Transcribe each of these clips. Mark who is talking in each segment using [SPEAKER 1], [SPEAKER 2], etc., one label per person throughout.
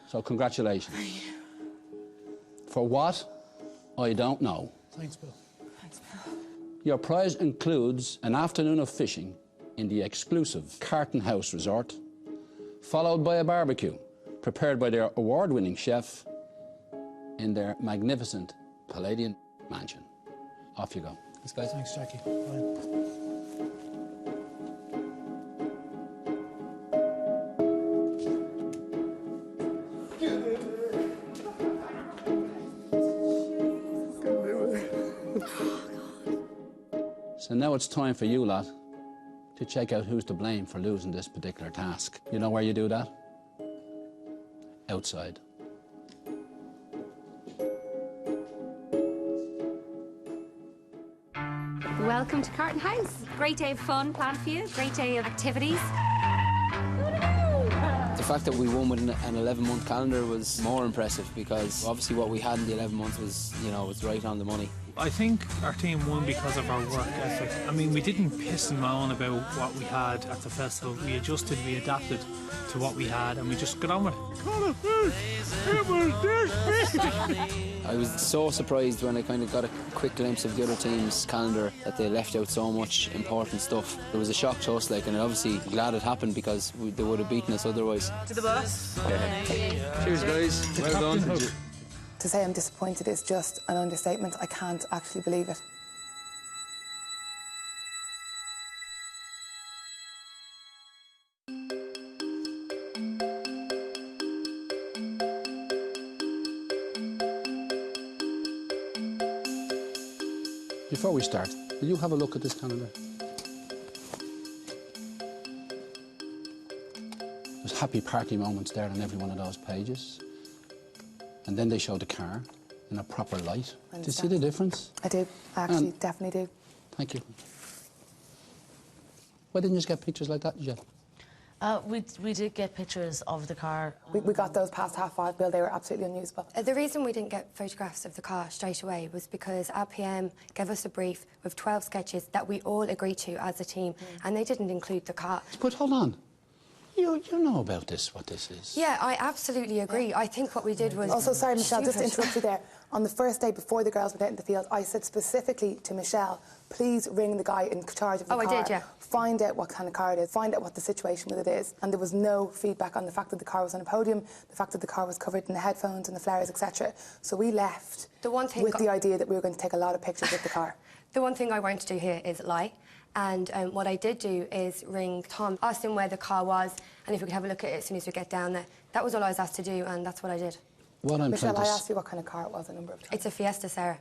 [SPEAKER 1] So congratulations. For what? I don't know.
[SPEAKER 2] Thanks, Bill. Thanks, Bill.
[SPEAKER 1] Your prize includes an afternoon of fishing in the exclusive Carton House Resort, followed by a barbecue prepared by their award-winning chef in their magnificent Palladian mansion. Off you go.
[SPEAKER 2] Thanks, guys. Thanks, Jackie. Bye.
[SPEAKER 1] So now it's time for you lot to check out who's to blame for losing this particular task. You know where you do that? Outside.
[SPEAKER 3] Welcome to Carton House. Great day of fun planned for you, great day of activities.
[SPEAKER 4] The fact that we won with an 11-month calendar was more impressive because obviously what we had in the 11 months was, you know, was right on the money.
[SPEAKER 5] I think our team won because of our work ethic. I mean, we didn't piss and moan about what we had at the festival. We adjusted, we adapted to what we had, and we just got on with it.
[SPEAKER 4] I was so surprised when I kind of got a quick glimpse of the other team's calendar that they left out so much important stuff. It was a shock to us, like, and obviously glad it happened because they would have beaten us otherwise.
[SPEAKER 6] To the boss.
[SPEAKER 4] Yeah. Cheers, guys. Well done.
[SPEAKER 7] To say I'm disappointed is just an understatement. I can't actually believe it.
[SPEAKER 1] Before we start, will you have a look at this calendar? There's happy party moments there on every one of those pages. And then they show the car in a proper light. Do you see the difference?
[SPEAKER 7] I do. I actually definitely do.
[SPEAKER 1] Thank you. Why didn't you just get pictures like that, Jen?
[SPEAKER 6] We did get pictures of the car.
[SPEAKER 7] We got those past 5:30, Bill. They were absolutely unusable.
[SPEAKER 8] The reason we didn't get photographs of the car straight away was because our PM gave us a brief with 12 sketches that we all agreed to as a team, and they didn't include the car.
[SPEAKER 1] But hold on. You know about this, what this is.
[SPEAKER 8] Yeah, I absolutely agree. I think what we did was...
[SPEAKER 7] Also, sorry, Michelle, just to interrupt you there. On the first day before the girls went out in the field, I said specifically to Michelle, please ring the guy in charge of the car.
[SPEAKER 8] I did, yeah.
[SPEAKER 7] Find out what kind of car it is, find out what the situation with it is. And there was no feedback on the fact that the car was on a podium, the fact that the car was covered in the headphones and the flares, etc. So we left with the idea that we were going to take a lot of pictures of the car.
[SPEAKER 8] The one thing I won't do here is lie. And what I did do is ring Tom, asked him where the car was, and if we could have a look at it as soon as we get down there. That was all I was asked to do, and that's what I did.
[SPEAKER 7] Michelle, I asked you what kind of car it was a number of times.
[SPEAKER 8] It's a Fiesta, Sarah.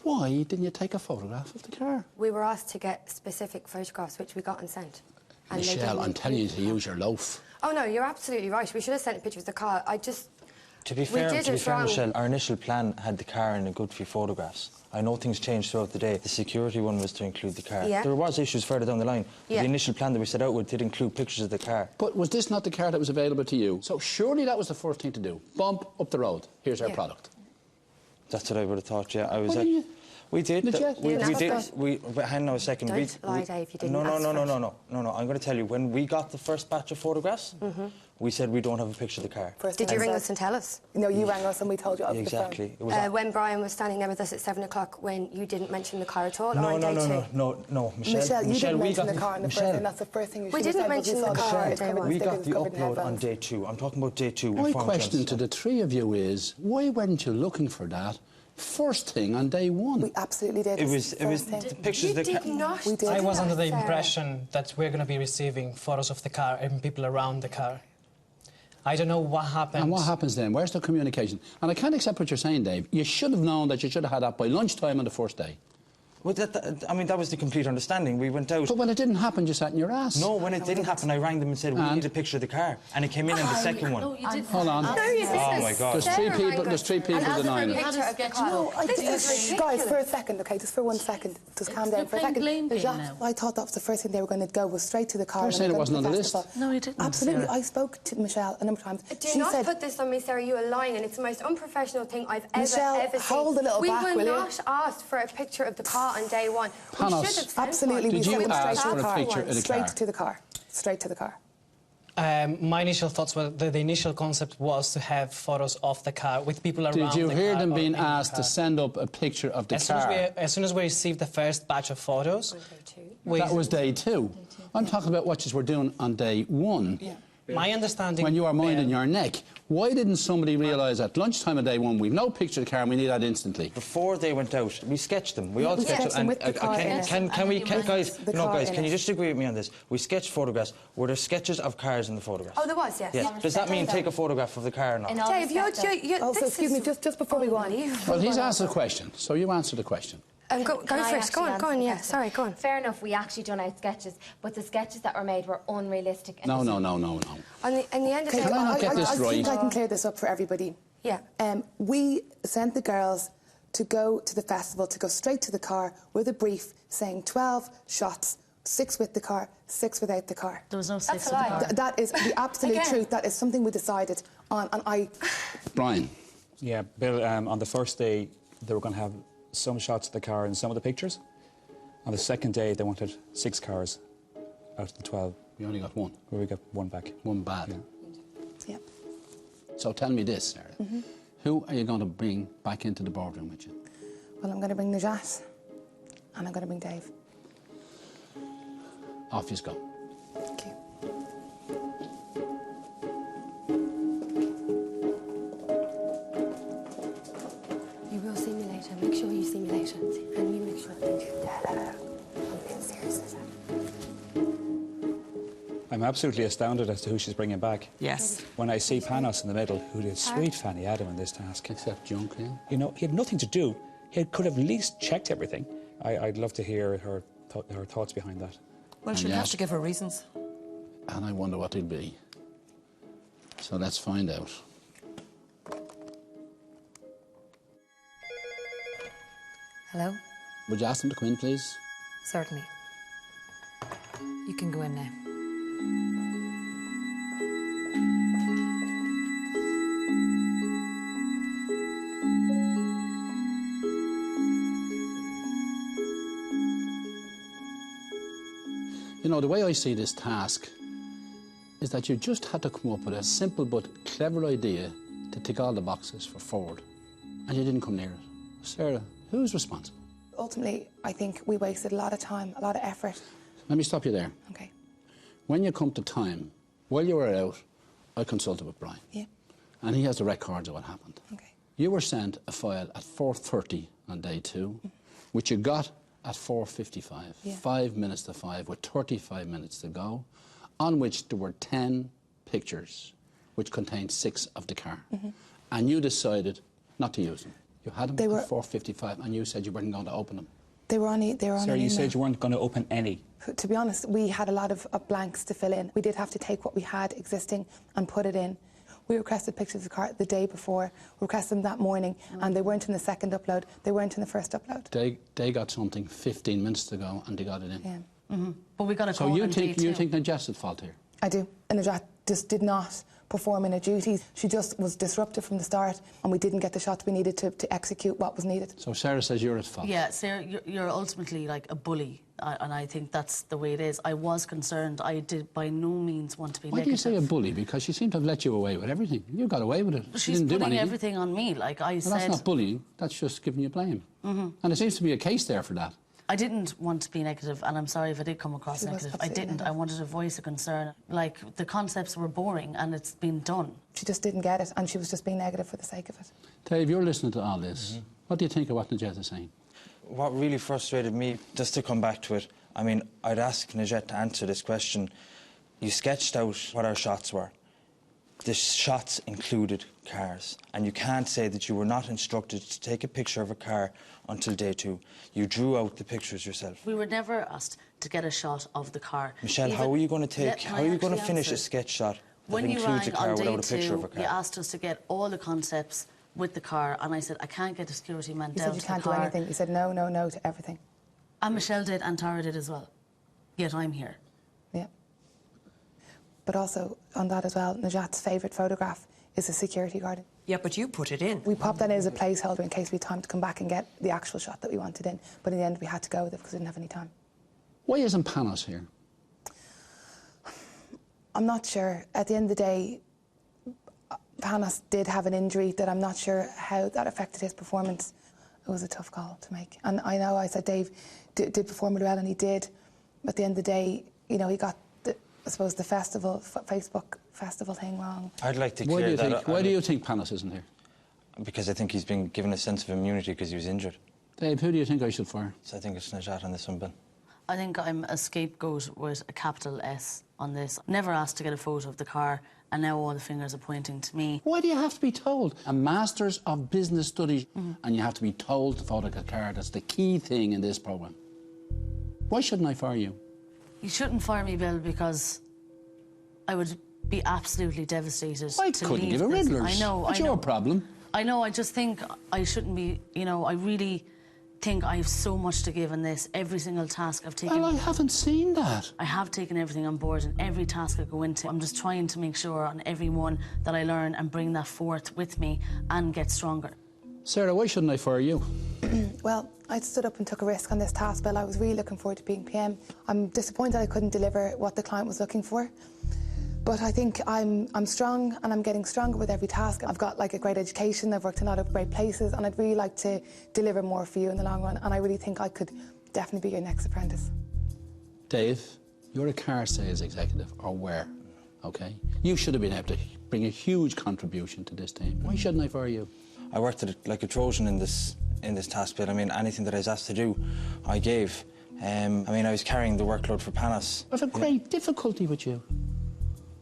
[SPEAKER 1] Why didn't you take a photograph of the car?
[SPEAKER 8] We were asked to get specific photographs, which we got and sent. And
[SPEAKER 1] Michelle, I'm telling you to use your loaf.
[SPEAKER 8] Oh, no, you're absolutely right. We should have sent a picture of the car.
[SPEAKER 9] To be fair, Michelle, our initial plan had the car in a good few photographs. I know things changed throughout the day. The security one was to include the car.
[SPEAKER 8] Yeah.
[SPEAKER 9] There was issues further down the line. But the initial plan that we set out with did include pictures of the car.
[SPEAKER 1] But was this not the car that was available to you? So surely that was the first thing to do. Bump up the road. Here's our product.
[SPEAKER 9] That's what I would have thought, yeah. We did. But hang on a second.
[SPEAKER 8] Don't lie, Dave, you didn't
[SPEAKER 9] No. I'm going to tell you, when we got the first batch of photographs, we said we don't have a picture of the car.
[SPEAKER 8] Did you ring us and tell us?
[SPEAKER 7] No, you rang us and we told you over
[SPEAKER 9] exactly.
[SPEAKER 7] the phone.
[SPEAKER 8] When Brian was standing there with us at 7 o'clock, when you didn't mention the car at all?
[SPEAKER 9] No,
[SPEAKER 7] Michelle, you didn't mention the car on the first day, and that's the first thing you should have said.
[SPEAKER 8] We didn't mention the car on day one.
[SPEAKER 9] We got the upload on day 2. I'm talking about day 2.
[SPEAKER 1] My question to the three of you is, why weren't you looking for that first thing on day 1?
[SPEAKER 7] We absolutely did.
[SPEAKER 9] It was the pictures of the car.
[SPEAKER 7] We did.
[SPEAKER 2] I was under the impression that we're going to be receiving photos of the car and people around the car. I don't know what happened.
[SPEAKER 1] And what happens then? Where's the communication? And I can't accept what you're saying, Dave. You should have known that you should have had that by lunchtime on the first day.
[SPEAKER 9] Well, that was the complete understanding. We went out...
[SPEAKER 1] But when it didn't happen, you sat in your ass.
[SPEAKER 9] No, when it didn't happen, I rang them and said, we need a picture of the car. And it came in on the second one.
[SPEAKER 6] No, you didn't.
[SPEAKER 1] Hold on.
[SPEAKER 8] No, you didn't.
[SPEAKER 9] Oh, my God.
[SPEAKER 1] There's three people denying it.
[SPEAKER 7] Guys, for a second, OK, just for 1 second. Just calm down for a second. I thought that was the first thing they were going to go, was straight to the car.
[SPEAKER 1] You're saying it wasn't on the list?
[SPEAKER 6] No, you didn't.
[SPEAKER 7] Absolutely. I spoke to Michelle a number of times.
[SPEAKER 8] Do not put this on me, Sarah. You are lying, and it's the most unprofessional thing I've ever seen.
[SPEAKER 7] Hold a little back, will you?
[SPEAKER 8] We were not asked for a picture of the car on day 1.
[SPEAKER 1] Panos,
[SPEAKER 7] absolutely.
[SPEAKER 1] did you ask for a picture of the car?
[SPEAKER 7] Straight to the car. Straight to the car.
[SPEAKER 2] My initial thoughts were the initial concept was to have photos of the car with people around the car.
[SPEAKER 1] Did you hear them being asked to send up a picture of the car?
[SPEAKER 2] As soon as we received the first batch of photos.
[SPEAKER 1] That was day two. I'm talking about what you were doing on day one.
[SPEAKER 2] Yeah. My understanding...
[SPEAKER 1] When you were minding your neck. Why didn't somebody realise at lunchtime of day one we've no picture of the car and we need that instantly?
[SPEAKER 9] Before they went out, we sketched them. We all sketched them. Guys, can you just agree with me on this? We sketched photographs. Were there sketches of cars in the photographs?
[SPEAKER 8] Oh, there was, yes.
[SPEAKER 9] Yeah. Does that mean take a photograph of the car or not?
[SPEAKER 8] Dave,
[SPEAKER 7] excuse me, just before we go on.
[SPEAKER 1] Well, he's asked a question, so you answer the question.
[SPEAKER 8] Go first. Go on, yeah. Sorry, go on.
[SPEAKER 3] Fair enough, we actually done out sketches, but the sketches that were made were unrealistic.
[SPEAKER 1] No.
[SPEAKER 8] In the end of the day...
[SPEAKER 1] Can I not get this right?
[SPEAKER 7] I think I can clear this up for everybody.
[SPEAKER 8] Yeah.
[SPEAKER 7] We sent the girls to go to the festival, to go straight to the car with a brief saying 12 shots, 6 with the car, 6 without the car.
[SPEAKER 6] There was no 6 with the car.
[SPEAKER 7] That is the absolute truth. That is something we decided on, and I...
[SPEAKER 1] Brian.
[SPEAKER 10] Yeah, Bill, on the first day, they were going to have some shots of the car in some of the pictures. On the second day, they wanted 6 cars out of the 12.
[SPEAKER 1] We only got 1.
[SPEAKER 10] Well, we got 1 back.
[SPEAKER 1] 1 bad.
[SPEAKER 7] Yeah.
[SPEAKER 1] So tell me this, Sarah. Who are you going to bring back into the boardroom with you?
[SPEAKER 7] Well, I'm going to bring Najat, and I'm going to bring Dave.
[SPEAKER 1] Off you go.
[SPEAKER 7] Thank you.
[SPEAKER 8] You will see me later. Make sure you see me later. And you make sure that I'm being serious.
[SPEAKER 10] I'm absolutely astounded as to who she's bringing back.
[SPEAKER 11] Yes.
[SPEAKER 10] When I see Panos in the middle, who did sweet Fanny Adam in this task.
[SPEAKER 1] Except junk, yeah.
[SPEAKER 10] You know, he had nothing to do. He could have at least checked everything. I'd love to hear her thoughts behind that.
[SPEAKER 11] Well, she'll have to give her reasons.
[SPEAKER 1] And I wonder what they'd be. So let's find out.
[SPEAKER 11] Hello?
[SPEAKER 1] Would you ask them to come in, please?
[SPEAKER 11] Certainly. You can go in now.
[SPEAKER 1] You know, the way I see this task is that you just had to come up with a simple but clever idea to tick all the boxes for forward, and you didn't come near it. Sarah, who's responsible?
[SPEAKER 7] Ultimately, I think we wasted a lot of time, a lot of effort.
[SPEAKER 1] Let me stop you there.
[SPEAKER 7] Okay.
[SPEAKER 1] When you come to time, while you were out, I consulted with Brian.
[SPEAKER 7] Yeah.
[SPEAKER 1] And he has the records of what happened.
[SPEAKER 7] Okay.
[SPEAKER 1] You were sent a file at 4:30 on day 2, which you got at 4:55, 5 minutes to 5, with 35 minutes to go, on which there were 10 pictures, which contained 6 of the car. And you decided not to use them. You had them at 4:55, and you said you weren't going to open them.
[SPEAKER 7] They were on
[SPEAKER 10] Sarah, you said you weren't going to open any.
[SPEAKER 7] To be honest, we had a lot of blanks to fill in. We did have to take what we had existing and put it in. We requested pictures of the car the day before, we requested them that morning, and they weren't in the second upload, they weren't in the first upload.
[SPEAKER 1] They got something 15 minutes to go, and they got it in.
[SPEAKER 7] Yeah.
[SPEAKER 6] But we got a call
[SPEAKER 1] So
[SPEAKER 6] on day 2.
[SPEAKER 1] you think Najat's at fault here?
[SPEAKER 7] I do. And Najat just did not perform in her duties. She just was disruptive from the start, and we didn't get the shots we needed to execute what was needed.
[SPEAKER 1] So Sarah says you're at fault.
[SPEAKER 6] Yeah, Sarah, you're ultimately like a bully, and I think that's the way it is. I was concerned. I did by no means want to be
[SPEAKER 1] Why
[SPEAKER 6] negative.
[SPEAKER 1] do you say a bully? Because she seemed to have let you away with everything. You got away with it. She
[SPEAKER 6] She's
[SPEAKER 1] didn't do
[SPEAKER 6] putting
[SPEAKER 1] anything.
[SPEAKER 6] everything on me, like I said.
[SPEAKER 1] That's not bullying. That's just giving you blame. And there seems to be a case there for that.
[SPEAKER 6] I didn't want to be negative, and I'm sorry if I did come across negative. I didn't.
[SPEAKER 7] Negative.
[SPEAKER 6] I wanted to voice a concern. Like, the concepts were boring, and it's been done.
[SPEAKER 7] She just didn't get it, and she was just being negative for the sake of it.
[SPEAKER 1] Dave, you're listening to all this. What do you think of what Najat is saying?
[SPEAKER 9] What really frustrated me, just to come back to it, I mean, I'd ask Najat to answer this question. You sketched out what our shots were. The shots included cars, and you can't say that you were not instructed to take a picture of a car until day 2. You drew out the pictures yourself.
[SPEAKER 6] We were never asked to get a shot of the car.
[SPEAKER 9] Michelle, how are you going to finish a sketch shot that includes a car without a picture of a car?
[SPEAKER 6] You asked us to get all the concepts with the car, and I said, I can't get a security man
[SPEAKER 7] You
[SPEAKER 6] down
[SPEAKER 7] said you
[SPEAKER 6] to
[SPEAKER 7] can't
[SPEAKER 6] the
[SPEAKER 7] do
[SPEAKER 6] car.
[SPEAKER 7] anything. You said no, no, no to everything.
[SPEAKER 6] And Michelle did, and Tara did as well. Yet I'm here.
[SPEAKER 7] Yeah. But also, on that as well, Najat's favourite photograph is a security guard.
[SPEAKER 11] Yeah, but you put it in.
[SPEAKER 7] We popped that in as a placeholder in case we had time to come back and get the actual shot that we wanted in. But in the end, we had to go with it because we didn't have any time.
[SPEAKER 1] Why isn't Panos here?
[SPEAKER 7] I'm not sure. At the end of the day, Panos did have an injury that I'm not sure how that affected his performance. It was a tough call to make. And I know I said Dave did perform really well, and he did. But at the end of the day, you know, he got, I suppose, the Facebook festival thing wrong.
[SPEAKER 9] I'd like to clear that.
[SPEAKER 1] Why do you think Panos isn't here?
[SPEAKER 9] Because I think he's been given a sense of immunity because he was injured.
[SPEAKER 1] Dave, who do you think I should fire?
[SPEAKER 9] So I think it's Najat on this one, Bill.
[SPEAKER 6] I think I'm a scapegoat with a capital S on this. Never asked to get a photo of the car, and now all the fingers are pointing to me.
[SPEAKER 1] Why do you have to be told? A Masters of Business Studies, and you have to be told to photo a car. That's the key thing in this programme. Why shouldn't I fire you?
[SPEAKER 6] You shouldn't fire me, Bill, because I would be absolutely devastated
[SPEAKER 1] I
[SPEAKER 6] to
[SPEAKER 1] couldn't
[SPEAKER 6] leave
[SPEAKER 1] give a
[SPEAKER 6] this.
[SPEAKER 1] riddlers.
[SPEAKER 6] I know.
[SPEAKER 1] It's your problem.
[SPEAKER 6] I know, I just think I shouldn't be, you know, I really think I have so much to give in this. Every single task I've taken...
[SPEAKER 1] Well, I haven't seen that.
[SPEAKER 6] I have taken everything on board, and every task I go into, I'm just trying to make sure on every one that I learn and bring that forth with me and get stronger.
[SPEAKER 1] Sarah, why shouldn't I fire you?
[SPEAKER 7] Well, I stood up and took a risk on this task, Bill. I was really looking forward to being PM. I'm disappointed I couldn't deliver what the client was looking for. But I think I'm strong, and I'm getting stronger with every task. I've got like a great education, I've worked in a lot of great places, and I'd really like to deliver more for you in the long run, and I really think I could definitely be your next apprentice.
[SPEAKER 1] Dave, you're a car sales executive, or were, okay? You should have been able to bring a huge contribution to this team. Why shouldn't I fire you?
[SPEAKER 9] I worked at it like a Trojan in this task bit. I mean, anything that I was asked to do, I gave. I mean, I was carrying the workload for Panos.
[SPEAKER 1] I have a great difficulty with you.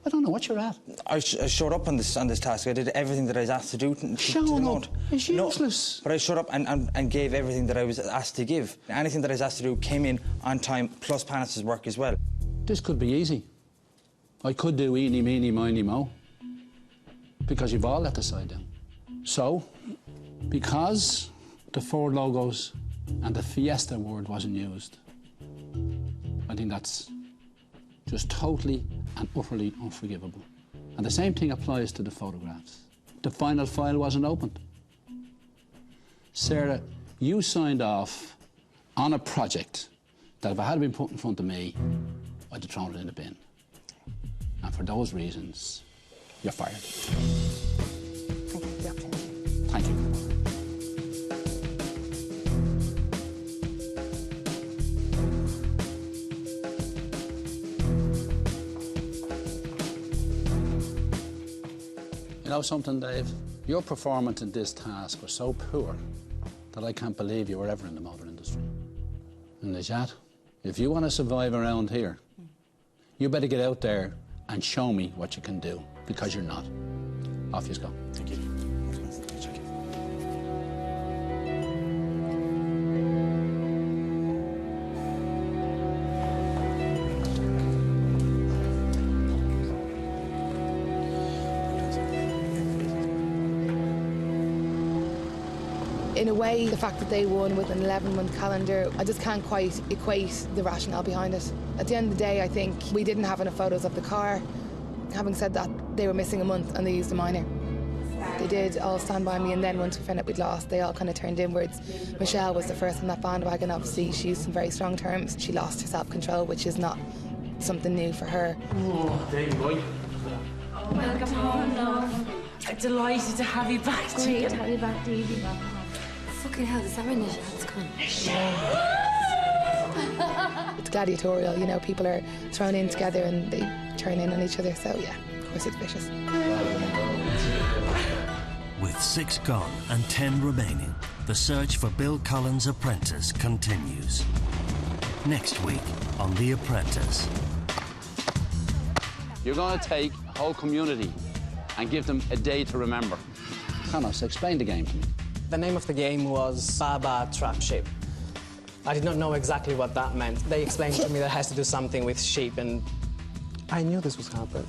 [SPEAKER 1] I don't know what you're at.
[SPEAKER 9] I showed up on this task. I did everything that I was asked to do.
[SPEAKER 1] Showing up is useless.
[SPEAKER 9] No, but I showed up and gave everything that I was asked to give. Anything that I was asked to do came in on time, plus Panos' work as well.
[SPEAKER 1] This could be easy. I could do eeny, meeny, miny, mo. Because you've all let the side down. So, because the Ford logos and the Fiesta word wasn't used, I think that's just totally and utterly unforgivable. And the same thing applies to the photographs. The final file wasn't opened. Sarah, you signed off on a project that if it had been put in front of me, I'd have thrown it in the bin. And for those reasons, you're fired.
[SPEAKER 7] Thank you for the opportunity.
[SPEAKER 1] Thank you. You know something, Dave? Your performance in this task was so poor that I can't believe you were ever in the motor industry. And Najat, if you want to survive around here, you better get out there and show me what you can do, because you're not. Off you go.
[SPEAKER 9] Thank you.
[SPEAKER 7] In a way, the fact that they won with an 11-month calendar, I just can't quite equate the rationale behind it. At the end of the day, I think we didn't have enough photos of the car. Having said that, they were missing a month and they used a minor. They did all stand by me, and then once we found out we'd lost, they all kind of turned inwards. Michelle was the first on that bandwagon. Obviously, she used some very strong terms. She lost her self-control, which is not something new for her.
[SPEAKER 12] Oh, Dave, boy.
[SPEAKER 13] Oh, welcome home, love. I'm delighted to have you back.
[SPEAKER 3] Great to have you back, Davey.
[SPEAKER 8] Fucking hell, does that mean Nishat's coming?
[SPEAKER 7] It's gladiatorial, you know, people are thrown in together and they turn in on each other, so yeah, of course it's vicious.
[SPEAKER 14] With 6 gone and 10 remaining, the search for Bill Cullen's apprentice continues. Next week on The Apprentice.
[SPEAKER 1] You're going to take a whole community and give them a day to remember. Panos, explain the game to me.
[SPEAKER 2] The name of the game was Baba Trap Sheep. I did not know exactly what that meant. They explained to me that it has to do something with sheep, and I knew this was happening.